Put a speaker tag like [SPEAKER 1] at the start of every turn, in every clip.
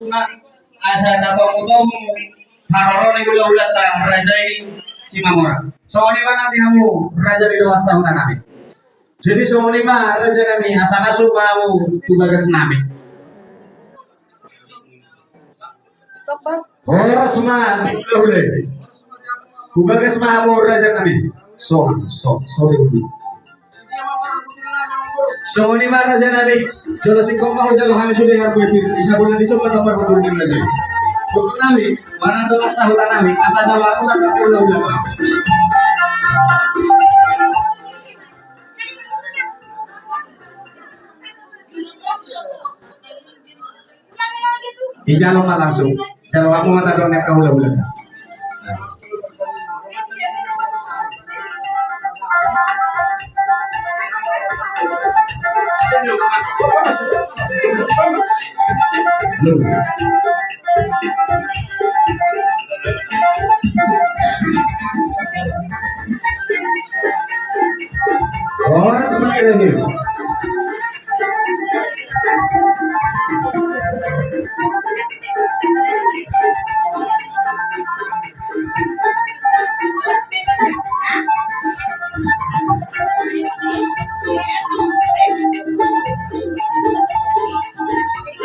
[SPEAKER 1] asa tatong-utong haroro ni ulat ta raja Simamora. So ni mana kamu raja di luar sahutan nabi. Jadi so ni raja kami asa masuk mau tugas nabi. Horas mah boleh. Tugas mau raja kami. So dulu. So ni raja nabi. Jalo singkong mau jalo kami sudah harus bisa bulan di semua nomor betul raja. Betul nabi, mana doa sahutan nabi, asa jalo aku tak ulang-ulang. Ijalo mah langsung. Jalo aku mata dong nek ulang-ulang. Orang seperti ini.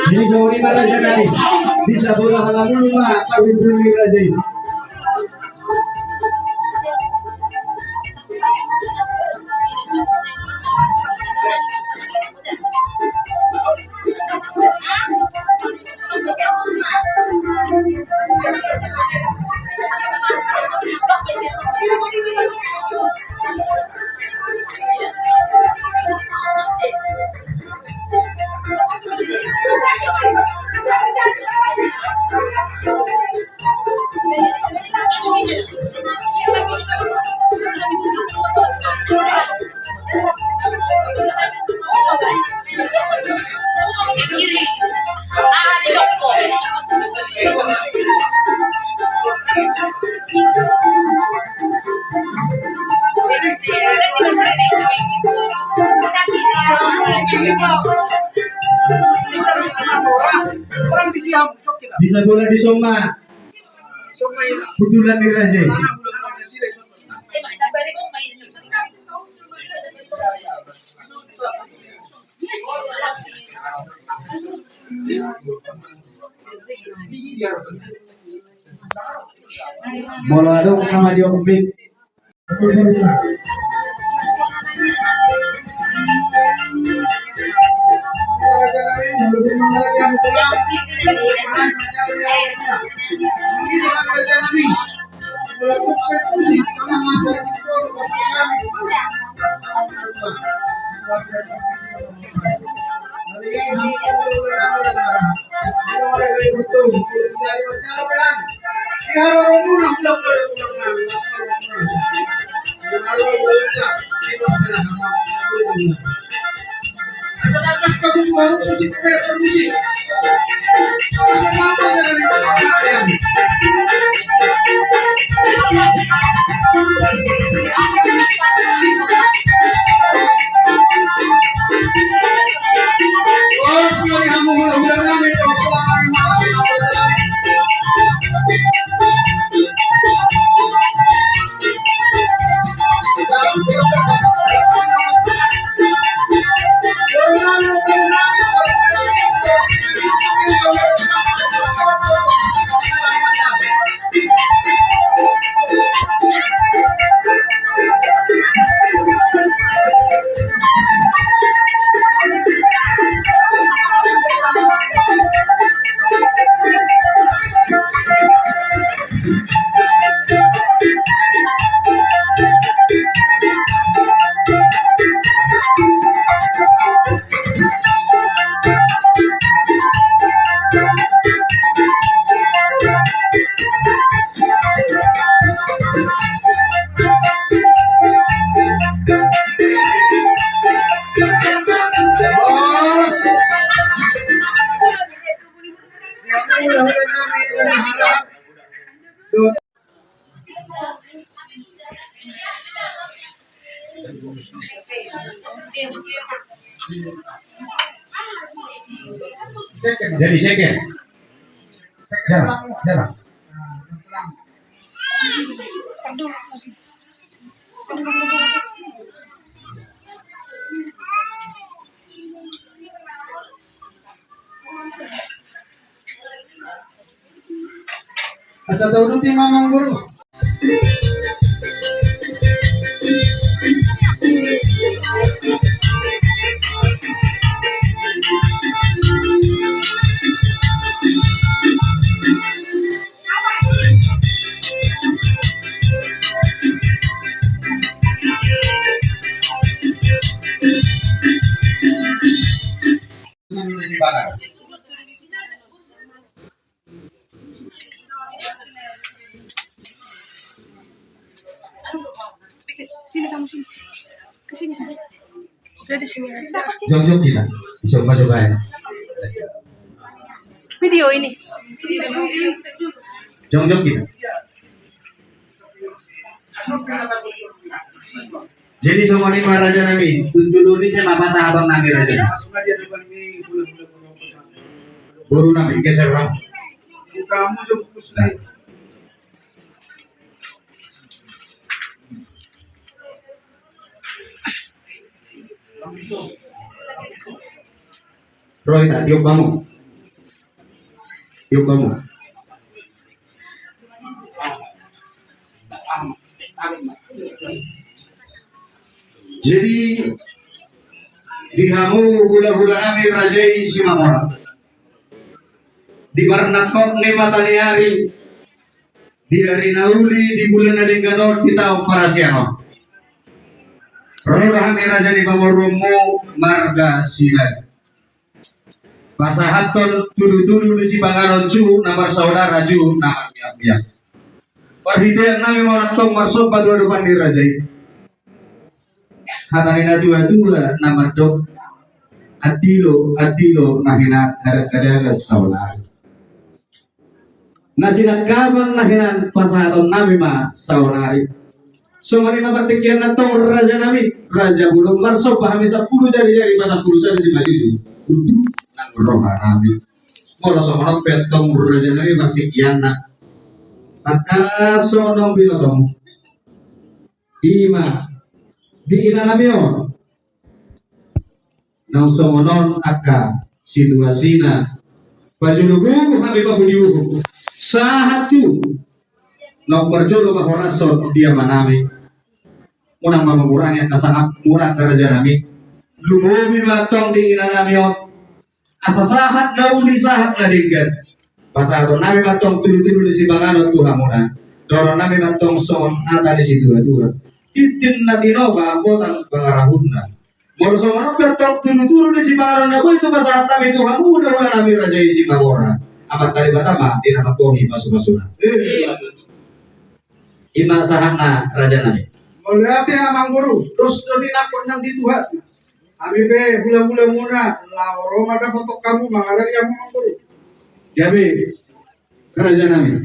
[SPEAKER 1] Ini jauh di mana jadi? Bisa bola malam rumah, tapi belum aja. Bisa bola di Soma. Budulan di Raja. Bola dong nama dia komplit. Jadi second. Jalan, jalan. Asa daw ti mamang guru. Si bakal.
[SPEAKER 2] Sini kamu sini. Kesini. Udah di sini aja.
[SPEAKER 1] Jom kita. Coba ya.
[SPEAKER 2] Video ini.
[SPEAKER 1] Jom kita. Jadi semua ini raja nabi. Tujuh luni saya apa sahabat nabi raja. Buru nabi geser orang.
[SPEAKER 3] Kamu jemput sendiri.
[SPEAKER 1] Roy tak tiup kamu. Tiup kamu. Jadi dihamu hula-hula kami rajai Simamora. Di Barnakot ni matani hari. Di hari nauli di bulan Alinganot kita operasiano. Rono kami raja di Bamorumo marga Sinai. Pasahaton tudu-tudu di si Bangaron cu nomor saudara ju nomor biak-biak. Perhidayat nami mau natong masuk pada depan di rajai. Hatanina dua-dua nama dok adilo nahina ada saudara. Nasinat kaban nahinan pasahaton nami ma saudari. Semua lima pertikian natong raja nami raja belum masuk pahami 10 jari pasal 10 jari si maju itu nang roha nami. Mola somonot petong raja nami pertikian nak. Maka sono bilotong ima di inalamion nang somonon aka situasina pajulugu kami pabudiu sahatu nang perjolo mahorason dia manami unang mengurangi kasangap murah daraja nami lumubi matong di inalamion asasahat nauli sahat nadinggan pasal nami matong tulu-tulu di si Banganot Tuhan muna dorong nami matong son ada di situ dua itin natinoba potang pangarahuna moro sono matong tulu-tulu di si Banganot na itu pasal nami Tuhan muna wala nami raja isi mawora amat kali batama tidak makohi masuk-masukna ima sahatna raja nami
[SPEAKER 3] Melihat ya Mang Guru, terus dari nakon nang di Tuhan. Kami be hula-hula muna, lauro ada foto kamu mangalar yang Mang Guru.
[SPEAKER 1] Jadi raja nami